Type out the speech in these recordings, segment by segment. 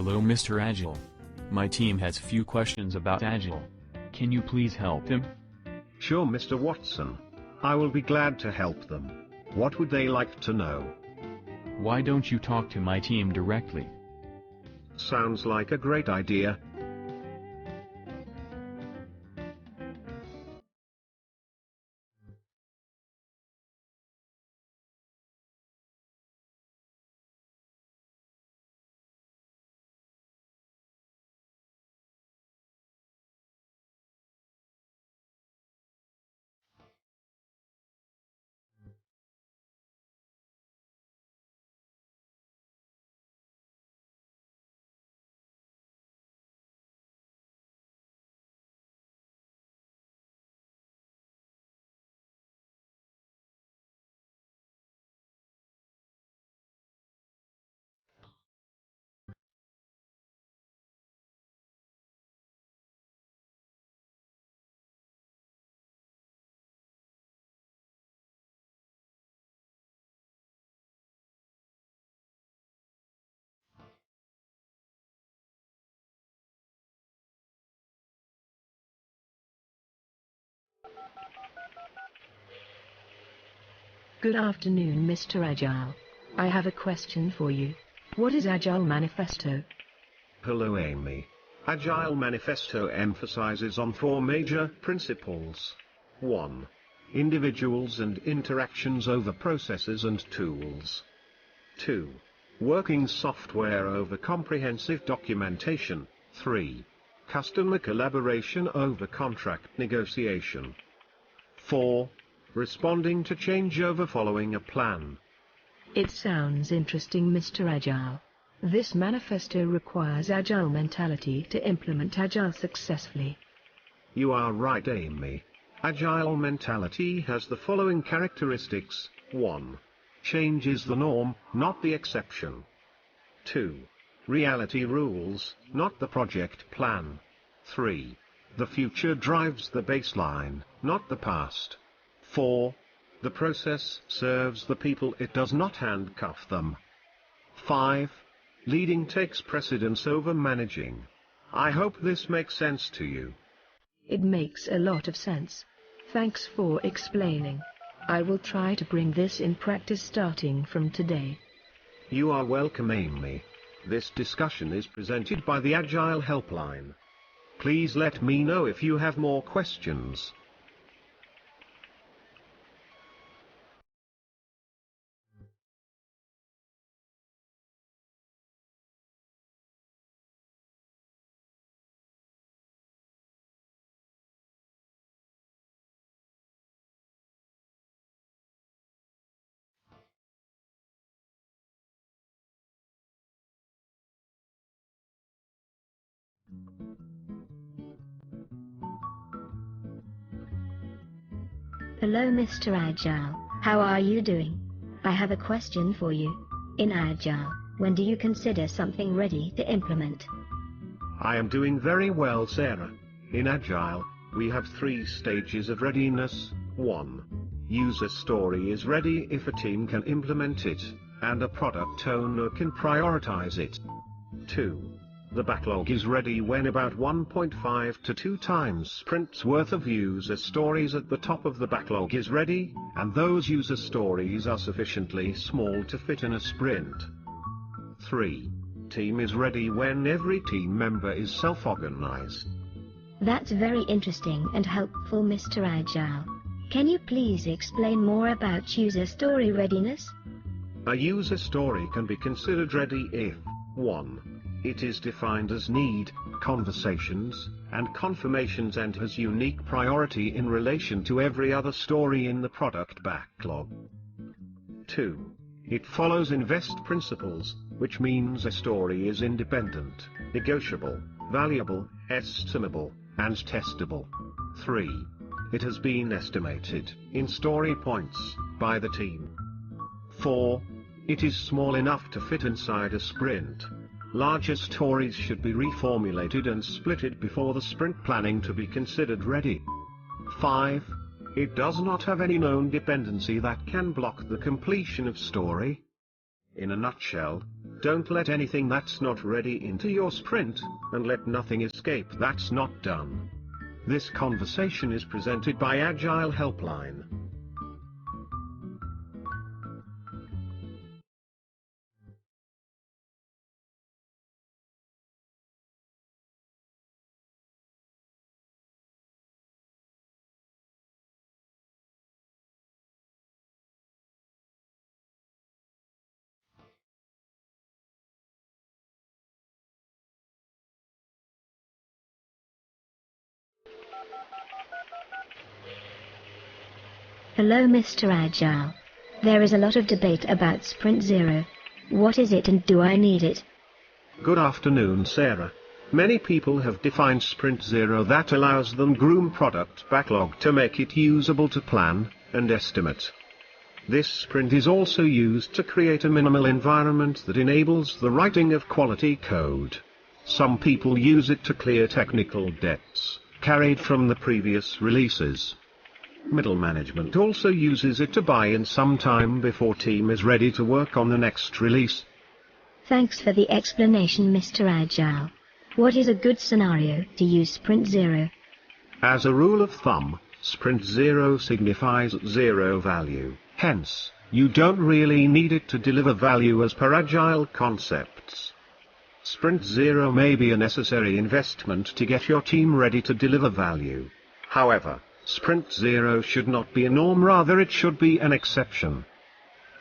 Hello Mr. Agile. My team has few questions about Agile. Can you please help him? Sure, Mr. Watson. I will be glad to help them. What would they like to know? Why don't you talk to my team directly? Sounds like a great idea. Good afternoon, Mr. Agile. I have a question for you. What is Agile Manifesto? Hello, Amy. Agile Manifesto emphasizes on 4 major principles. 1. Individuals and interactions over processes and tools. 2. Working software over comprehensive documentation. 3. Customer collaboration over contract negotiation. 4. Responding to change over following a plan. It sounds interesting, Mr. Agile. This manifesto requires Agile mentality to implement Agile successfully. You are right, Amy. Agile mentality has the following characteristics. 1. Change is the norm, not the exception. 2. Reality rules, not the project plan. 3. The future drives the baseline, not the past. 4. The process serves the people, it does not handcuff them. 5. Leading takes precedence over managing. I hope this makes sense to you. It makes a lot of sense. Thanks for explaining. I will try to bring this in practice starting from today. You are welcome, Amy. This discussion is presented by the Agile Helpline. Please let me know if you have more questions. Hello Mr. Agile, how are you doing? I have a question for you. In Agile, when do you consider something ready to implement? I am doing very well, Sarah. In Agile, we have 3 stages of readiness. 1. User story is ready if a team can implement it, and a product owner can prioritize it. 2. The backlog is ready when about 1.5 to 2 times sprints worth of user stories at the top of the backlog is ready, and those user stories are sufficiently small to fit in a sprint. 3. Team is ready when every team member is self-organized. That's very interesting and helpful, Mr. Agile. Can you please explain more about user story readiness? A user story can be considered ready if 1. It is defined as need, conversations, and confirmations and has unique priority in relation to every other story in the product backlog. 2. It follows INVEST principles, which means a story is independent, negotiable, valuable, estimable, and testable. 3. It has been estimated, in story points, by the team. 4. It is small enough to fit inside a sprint. Larger stories should be reformulated and splitted before the sprint planning to be considered ready. 5. It does not have any known dependency that can block the completion of story. In a nutshell, don't let anything that's not ready into your sprint, and let nothing escape that's not done. This conversation is presented by Agile Helpline. Hello, Mr. Agile. There is a lot of debate about Sprint Zero. What is it and do I need it? Good afternoon, Sarah. Many people have defined Sprint Zero that allows them groom product backlog to make it usable to plan and estimate. This sprint is also used to create a minimal environment that enables the writing of quality code. Some people use it to clear technical debts carried from the previous releases. Middle management also uses it to buy in some time before team is ready to work on the next release. Thanks for the explanation, Mr. Agile. What is a good scenario to use Sprint Zero? As a rule of thumb, Sprint Zero signifies zero value. Hence, you don't really need it to deliver value as per Agile concepts. Sprint Zero may be a necessary investment to get your team ready to deliver value. However, Sprint Zero should not be a norm, rather it should be an exception.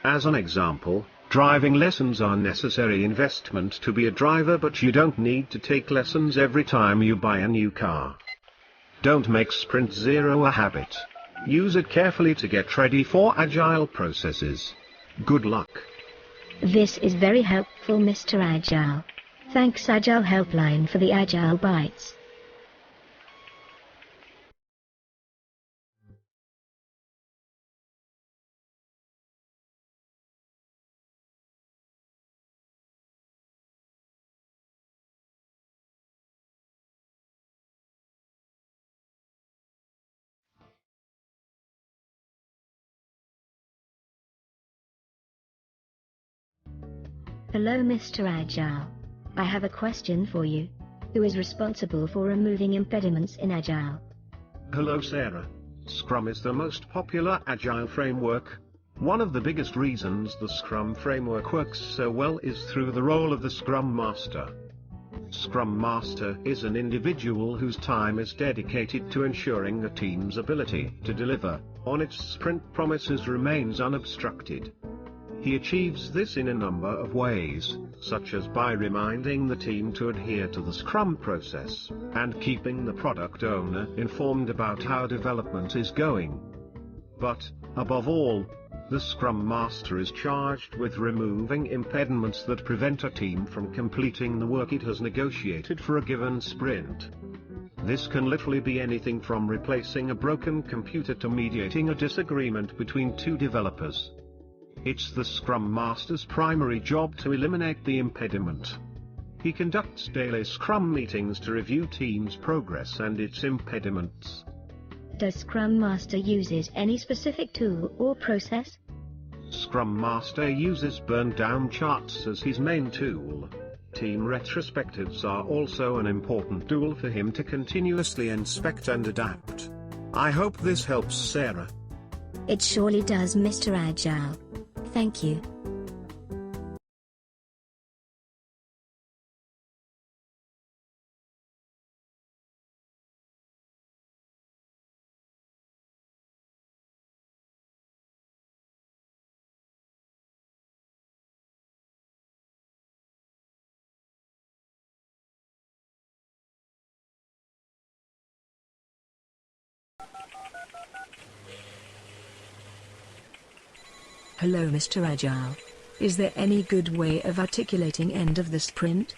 As an example, driving lessons are necessary investment to be a driver, but you don't need to take lessons every time you buy a new car. Don't make Sprint Zero a habit. Use it carefully to get ready for Agile processes. Good luck. This is very helpful, Mr. Agile. Thanks Agile Helpline for the Agile Bites. Hello, Mr. Agile. I have a question for you. Who is responsible for removing impediments in Agile? Hello, Sarah. Scrum is the most popular Agile framework. One of the biggest reasons the Scrum framework works so well is through the role of the Scrum Master. Scrum Master is an individual whose time is dedicated to ensuring a team's ability to deliver on its sprint promises remains unobstructed. He achieves this in a number of ways, such as by reminding the team to adhere to the Scrum process, and keeping the product owner informed about how development is going. But, above all, the Scrum Master is charged with removing impediments that prevent a team from completing the work it has negotiated for a given sprint. This can literally be anything from replacing a broken computer to mediating a disagreement between two developers. It's the Scrum Master's primary job to eliminate the impediment. He conducts daily Scrum meetings to review team's progress and its impediments. Does Scrum Master uses any specific tool or process? Scrum Master uses burn-down charts as his main tool. Team retrospectives are also an important tool for him to continuously inspect and adapt. I hope this helps, Sarah. It surely does, Mr. Agile. Thank you. Hello, Mr. Agile. Is there any good way of articulating end of the sprint?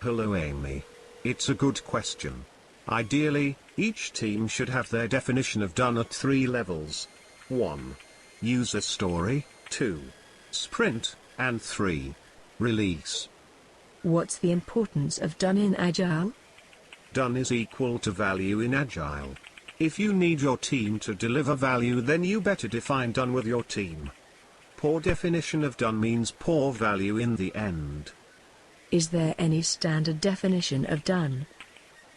Hello, Amy. It's a good question. Ideally, each team should have their definition of done at 3 levels. 1. User story, 2. Sprint, and 3. Release. What's the importance of done in Agile? Done is equal to value in Agile. If you need your team to deliver value, then you better define done with your team. Poor definition of done means poor value in the end. Is there any standard definition of done?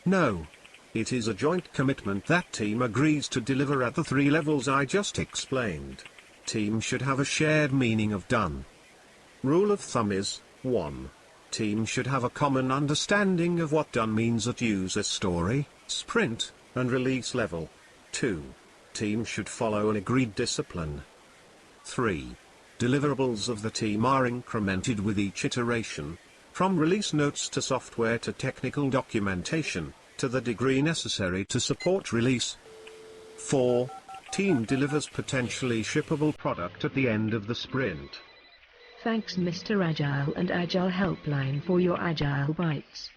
No. It is a joint commitment that team agrees to deliver at the 3 levels I just explained. Team should have a shared meaning of done. Rule of thumb is, 1. Team should have a common understanding of what done means at user story, sprint, and release level. 2. Team should follow an agreed discipline. 3. Deliverables of the team are incremented with each iteration, from release notes to software to technical documentation, to the degree necessary to support release. 4. Team delivers potentially shippable product at the end of the sprint. Thanks Mr. Agile and Agile Helpline for your Agile Bites.